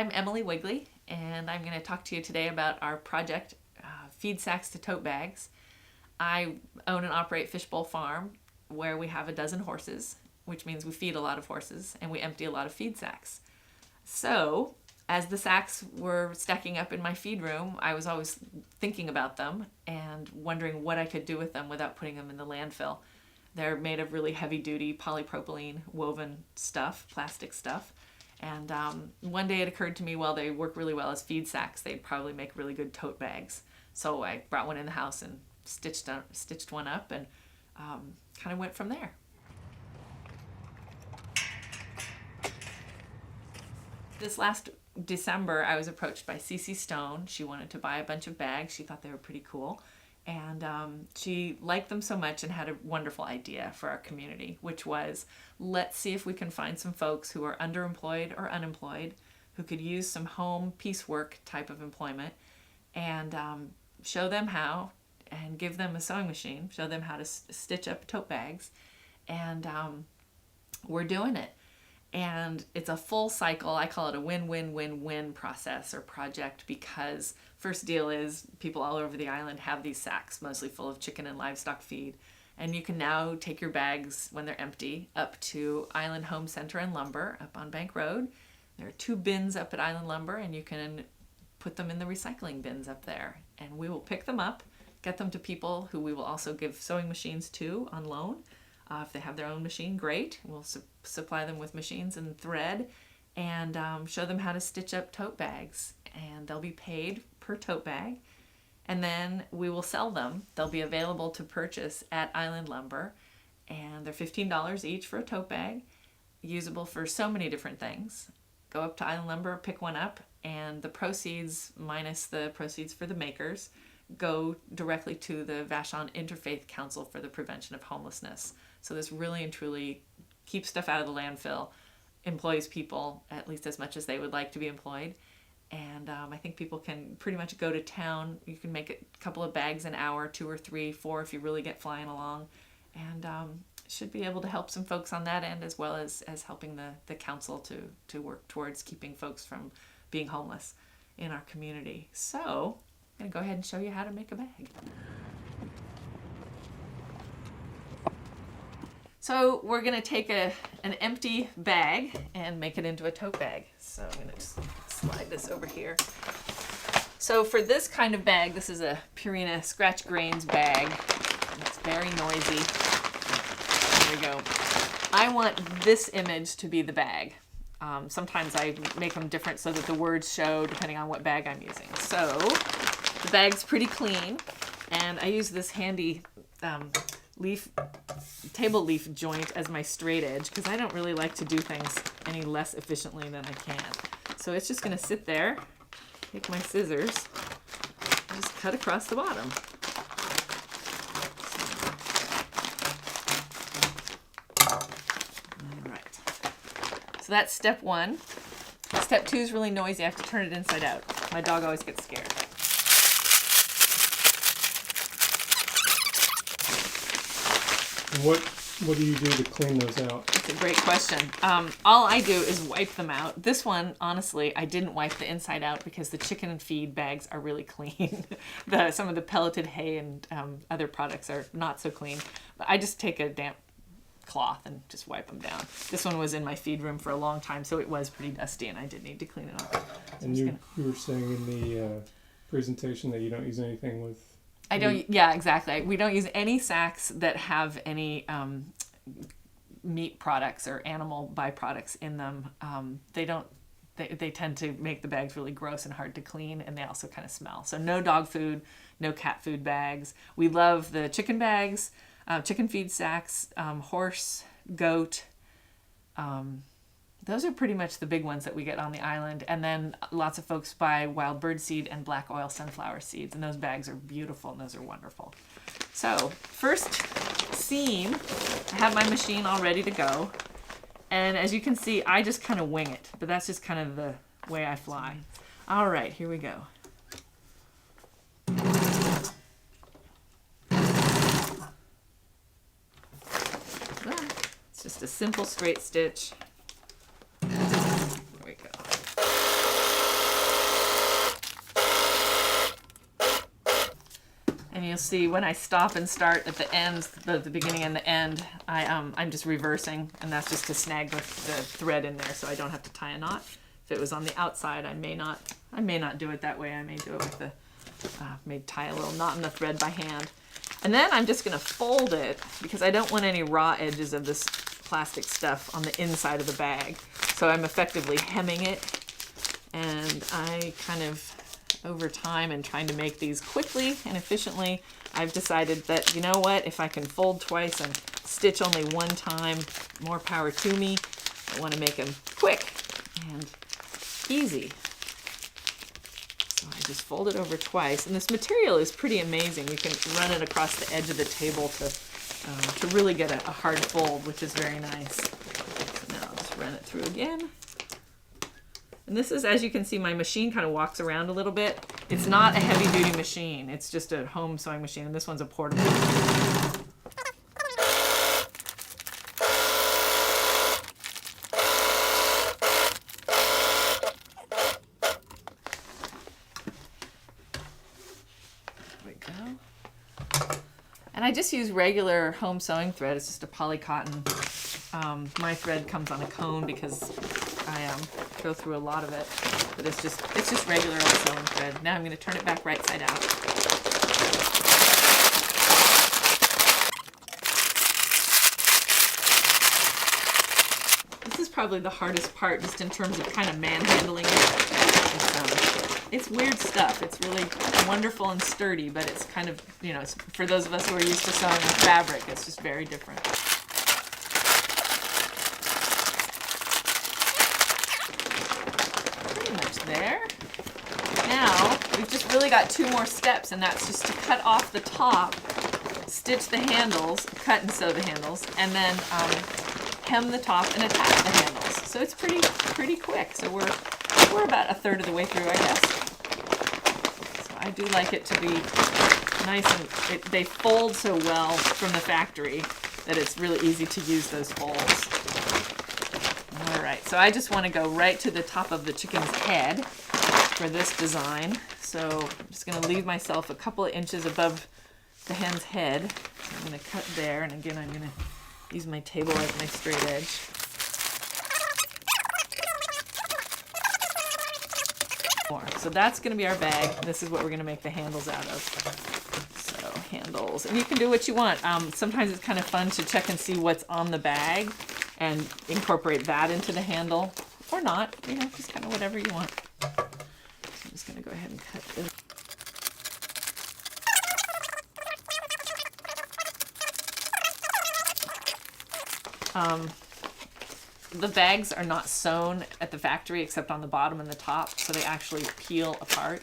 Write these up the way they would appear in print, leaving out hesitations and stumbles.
I'm Emily Wigley, and I'm going to talk to you today about our project, Feed Sacks to Tote Bags. I own and operate Fishbowl Farm, where we have 12 horses, which means we feed a lot of horses, and we empty a lot of feed sacks. So, as the sacks were stacking up in my feed room, I was always thinking about them and wondering what I could do with them without putting them in the landfill. They're made of really heavy-duty polypropylene woven stuff, plastic stuff. And one day it occurred to me, well, they work really well as feed sacks. They'd probably make really good tote bags. So I brought one in the house and stitched one up and kind of went from there. This last December, I was approached by Cece Stone. She wanted to buy a bunch of bags. She thought they were pretty cool. And she liked them so much and had a wonderful idea for our community, which was, let's see if we can find some folks who are underemployed or unemployed who could use some home piecework type of employment, and show them how, and give them a sewing machine, show them how to stitch up tote bags. And we're doing it. And it's a full cycle. I call it a win-win-win-win process or project, because first deal is people all over the island have these sacks, mostly full of chicken and livestock feed. And you can now take your bags when they're empty up to Island Home Center and Lumber up on Bank Road. There are 2 bins up at Island Lumber, and you can put them in the recycling bins up there. And we will pick them up, get them to people who we will also give sewing machines to on loan. If they have their own machine, great. We'll supply them with machines and thread, and show them how to stitch up tote bags. And they'll be paid per tote bag. And then we will sell them. They'll be available to purchase at Island Lumber. And they're $15 each for a tote bag, usable for so many different things. Go up to Island Lumber, pick one up, and the proceeds, minus the proceeds for the makers, go directly to the Vashon Interfaith Council for the Prevention of Homelessness. So this really and truly keeps stuff out of the landfill, employs people at least as much as they would like to be employed. And I think people can pretty much go to town. You can make a couple of bags an hour, 2 or 3, 4 if you really get flying along. And should be able to help some folks on that end, as well as helping the council to work towards keeping folks from being homeless in our community. So I'm going to go ahead and show you how to make a bag. So we're going to take an empty bag and make it into a tote bag. So I'm going to just slide this over here. So for this kind of bag, this is a Purina Scratch Grains bag. It's very noisy. There we go. I want this image to be the bag. Sometimes I make them different so that the words show depending on what bag I'm using. So the bag's pretty clean, and I use this handy table leaf joint as my straight edge, because I don't really like to do things any less efficiently than I can. So it's just going to sit there, take my scissors, and just cut across the bottom. All right. So that's step 1. Step 2 is really noisy. I have to turn it inside out. My dog always gets scared. What do you do to clean those out? That's a great question. All I do is wipe them out. This one, honestly, I didn't wipe the inside out because the chicken feed bags are really clean. Some of the pelleted hay and other products are not so clean. But I just take a damp cloth and just wipe them down. This one was in my feed room for a long time, so it was pretty dusty, and I did need to clean it off. So and you were saying in the presentation that you don't use anything with... I don't. Yeah, exactly. We don't use any sacks that have any meat products or animal byproducts in them. They don't. They tend to make the bags really gross and hard to clean, and they also kind of smell. So no dog food, no cat food bags. We love the chicken bags, chicken feed sacks, horse, goat. Those are pretty much the big ones that we get on the island. And then lots of folks buy wild bird seed and black oil sunflower seeds. And those bags are beautiful, and those are wonderful. So first seam, I have my machine all ready to go. And as you can see, I just kind of wing it. But that's just kind of the way I fly. All right, here we go. It's just a simple straight stitch. There we go. And you'll see when I stop and start at the ends, the beginning and the end, I'm just reversing, and that's just to snag the thread in there so I don't have to tie a knot. If it was on the outside, I may not do it that way. I may do it with the, may tie a little knot in the thread by hand. And then I'm just gonna fold it because I don't want any raw edges of this plastic stuff on the inside of the bag. So I'm effectively hemming it, and I kind of, over time and trying to make these quickly and efficiently, I've decided that, you know what, if I can fold twice and stitch only one time, more power to me. I want to make them quick and easy. So I just fold it over twice, and this material is pretty amazing. You can run it across the edge of the table to really get a hard fold, which is very nice. So now I'll just run it through again. And this is, as you can see, my machine kind of walks around a little bit. It's not a heavy-duty machine. It's just a home sewing machine, and this one's a portable. There we go. And I just use regular home sewing thread. It's just a poly cotton. My thread comes on a cone because I go through a lot of it, but it's just regular old sewing thread. Now I'm going to turn it back right side out. This is probably the hardest part, just in terms of kind of manhandling it. It's weird stuff. It's really wonderful and sturdy, but it's kind of, you know, it's, for those of us who are used to sewing with fabric, it's just very different. There. Now we've just really got two more steps, and that's just to cut off the top, stitch the handles, cut and sew the handles, and then hem the top and attach the handles. So it's pretty quick. So we're about a third of the way through, I guess. So I do like it to be nice, and they fold so well from the factory that it's really easy to use those folds. Alright, so I just want to go right to the top of the chicken's head for this design. So I'm just going to leave myself a couple of inches above the hen's head. I'm going to cut there, and again I'm going to use my table as my straight edge. So that's going to be our bag. This is what we're going to make the handles out of. So handles, and you can do what you want. Sometimes it's kind of fun to check and see what's on the bag and incorporate that into the handle, or not, you know, just kind of whatever you want. So I'm just going to go ahead and cut this. The bags are not sewn at the factory except on the bottom and the top, so they actually peel apart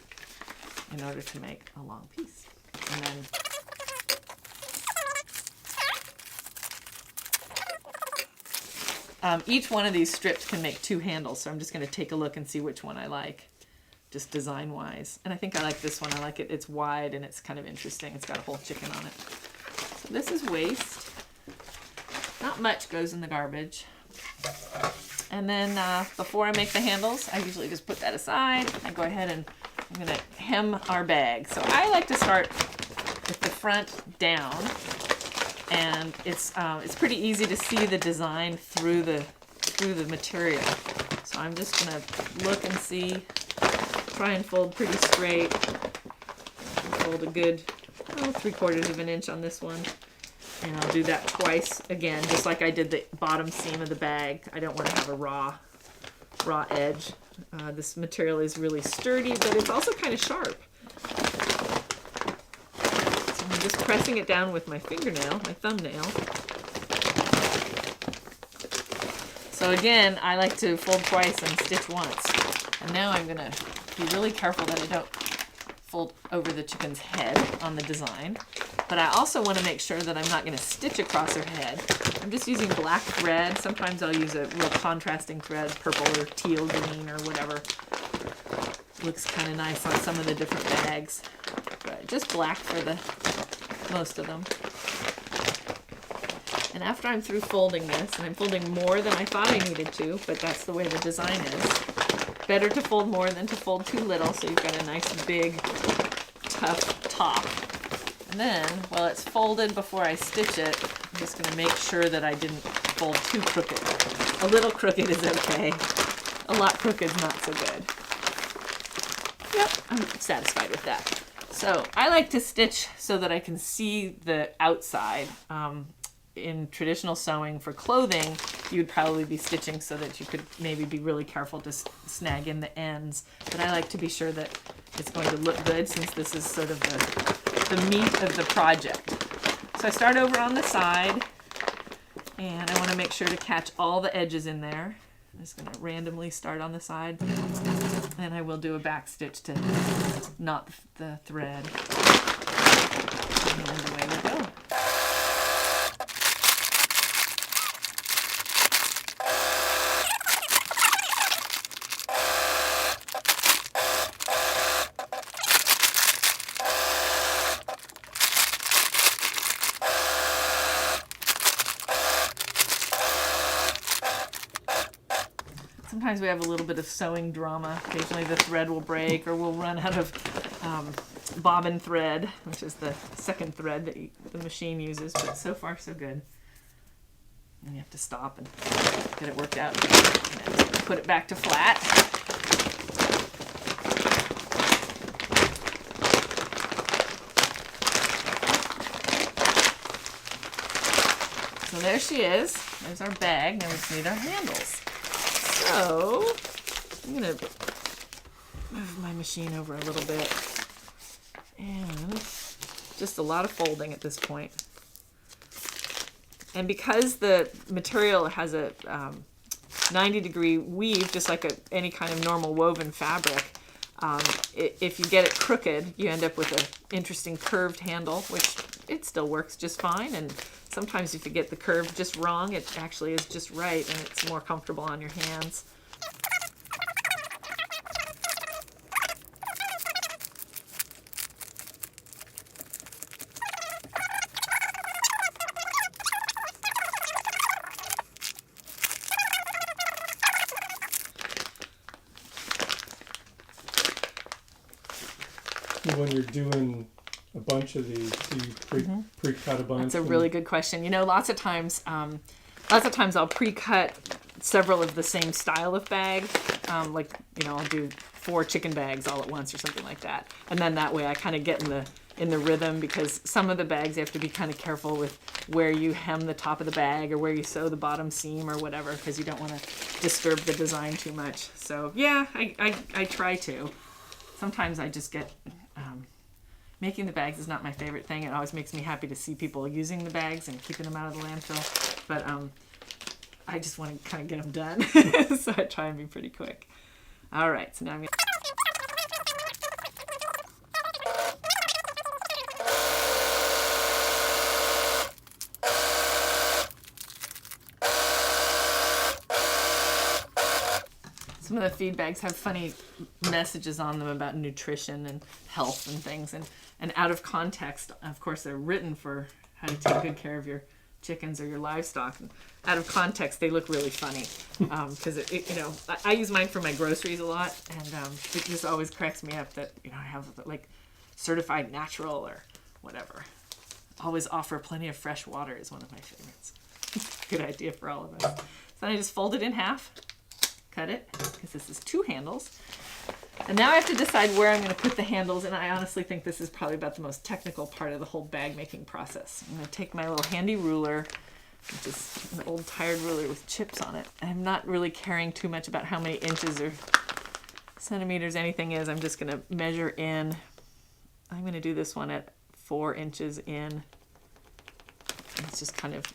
in order to make a long piece. And then each one of these strips can make two handles, so I'm just going to take a look and see which one I like, just design-wise. And I think I like this one. I like it. It's wide and it's kind of interesting. It's got a whole chicken on it. So this is waste. Not much goes in the garbage. And then before I make the handles, I usually just put that aside. I go ahead and I'm going to hem our bag. So I like to start with the front down. And it's pretty easy to see the design through the material. So I'm just gonna look and see, try and fold pretty straight. Fold a good 3/4 of an inch on this one, and I'll do that twice again, just like I did the bottom seam of the bag. I don't want to have a raw edge. This material is really sturdy, but it's also kind of sharp. I'm just pressing it down with my fingernail, my thumbnail. So again, I like to fold twice and stitch once. And now I'm going to be really careful that I don't fold over the chicken's head on the design. But I also want to make sure that I'm not going to stitch across her head. I'm just using black thread. Sometimes I'll use a real contrasting thread, purple or teal green or whatever. Looks kind of nice on some of the different bags. But just black for the most of them. And after I'm through folding this, and I'm folding more than I thought I needed to, but that's the way the design is. Better to fold more than to fold too little, so you've got a nice big tough top. And then, while it's folded before I stitch it, I'm just going to make sure that I didn't fold too crooked. A little crooked is okay. A lot crooked is not so good. Yep, I'm satisfied with that. So I like to stitch so that I can see the outside. In traditional sewing for clothing, you'd probably be stitching so that you could maybe be really careful to snag in the ends. But I like to be sure that it's going to look good since this is sort of the meat of the project. So I start over on the side, and I want to make sure to catch all the edges in there. I'm just going to randomly start on the side, and I will do a back stitch to knot the thread. And away we go. Sometimes we have a little bit of sewing drama. Occasionally the thread will break or we'll run out of bobbin thread, which is the second thread that the machine uses, but so far so good. And you have to stop and get it worked out. And then put it back to flat. So there she is. There's our bag. Now we just need our handles. So I'm going to move my machine over a little bit. And just a lot of folding at this point. And because the material has a 90-degree weave, just like any kind of normal woven fabric, if you get it crooked, you end up with an interesting curved handle, which it still works just fine. And sometimes if you get the curve just wrong, it actually is just right and it's more comfortable on your hands. When you're doing a bunch of these, do you pre-cut a bunch? That's a really good question. You know, lots of times I'll pre-cut several of the same style of bag. Like, you know, I'll do 4 chicken bags all at once or something like that. And then that way I kind of get in the rhythm, because some of the bags you have to be kind of careful with where you hem the top of the bag or where you sew the bottom seam or whatever, because you don't want to disturb the design too much. So yeah, I try to. Sometimes I just get... making the bags is not my favorite thing. It always makes me happy to see people using the bags and keeping them out of the landfill. But I just want to kind of get them done. So I try and be pretty quick. All right, so now I'm going to... Some of the feed bags have funny messages on them about nutrition and health and things. And out of context, of course, they're written for how to take good care of your chickens or your livestock. And out of context, they look really funny. Because, you know, I use mine for my groceries a lot. And it just always cracks me up that, you know, I have, like, certified natural or whatever. Always offer plenty of fresh water is one of my favorites. Good idea for all of us. So then I just fold it in half. Cut it, because this is 2 handles. And now I have to decide where I'm going to put the handles, and I honestly think this is probably about the most technical part of the whole bag making process. I'm going to take my little handy ruler, which is an old tired ruler with chips on it. I'm not really caring too much about how many inches or centimeters anything is. I'm just going to measure in. I'm going to do this one at 4 inches in. It's just kind of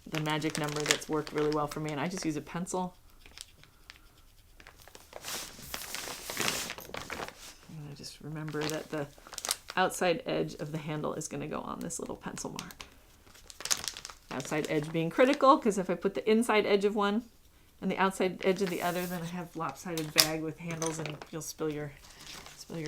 the magic number that's worked really well for me, and I just use a pencil. Just remember that the outside edge of the handle is going to go on this little pencil mark. Outside edge being critical, because if I put the inside edge of one and the outside edge of the other, then I have lopsided bag with handles and you'll spill your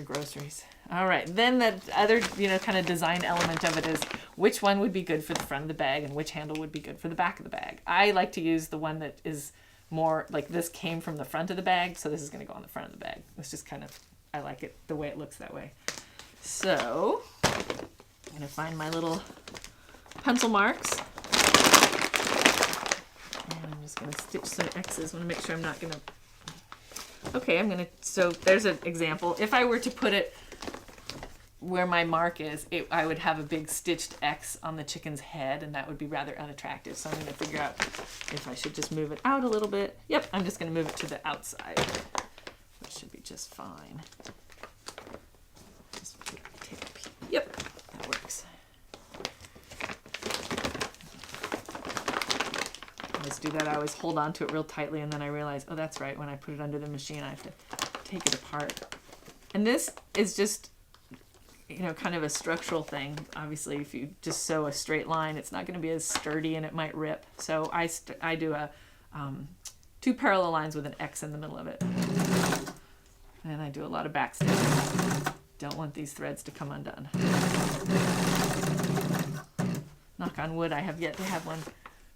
groceries. All right, then the other, you know, kind of design element of it is which one would be good for the front of the bag and which handle would be good for the back of the bag. I like to use the one that is more like this came from the front of the bag, so this is going to go on the front of the bag. It's just kind of, I like it the way it looks that way. So gonna find my little pencil marks. And I'm just gonna stitch some X's. I wanna make sure I'm not gonna, okay, so there's an example. If I were to put it where my mark is, I would have a big stitched X on the chicken's head, and that would be rather unattractive. So I'm going to figure out if I should just move it out a little bit. Yep, I'm just going to move it to the outside, which should be just fine. Just take a piece. Yep, that works. I always do that. I always hold on to it real tightly, and then I realize, oh, that's right. When I put it under the machine, I have to take it apart. And this is just, you know, kind of a structural thing. Obviously, if you just sew a straight line, it's not going to be as sturdy and it might rip. So I do a 2 parallel lines with an X in the middle of it. And I do a lot of back stitching. Don't want these threads to come undone. Knock on wood, I have yet to have one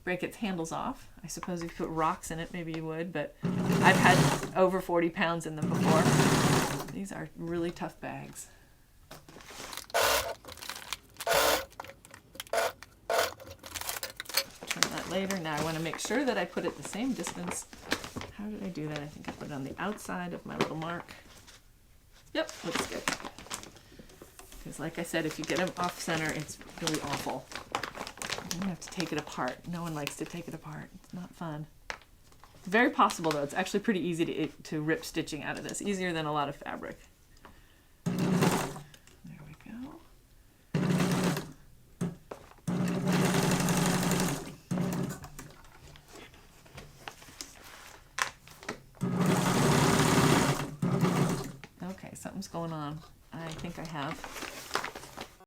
break its handles off. I suppose if you put rocks in it, maybe you would, but I've had over 40 pounds in them before. These are really tough bags. Later. Now I want to make sure that I put it the same distance. How did I do that? I think I put it on the outside of my little mark. Yep, looks good. Because like I said, if you get them off center, it's really awful. You have to take it apart. No one likes to take it apart. It's not fun. It's very possible though. It's actually pretty easy to rip stitching out of this. Easier than a lot of fabric. There we go. Something's going on. I think I have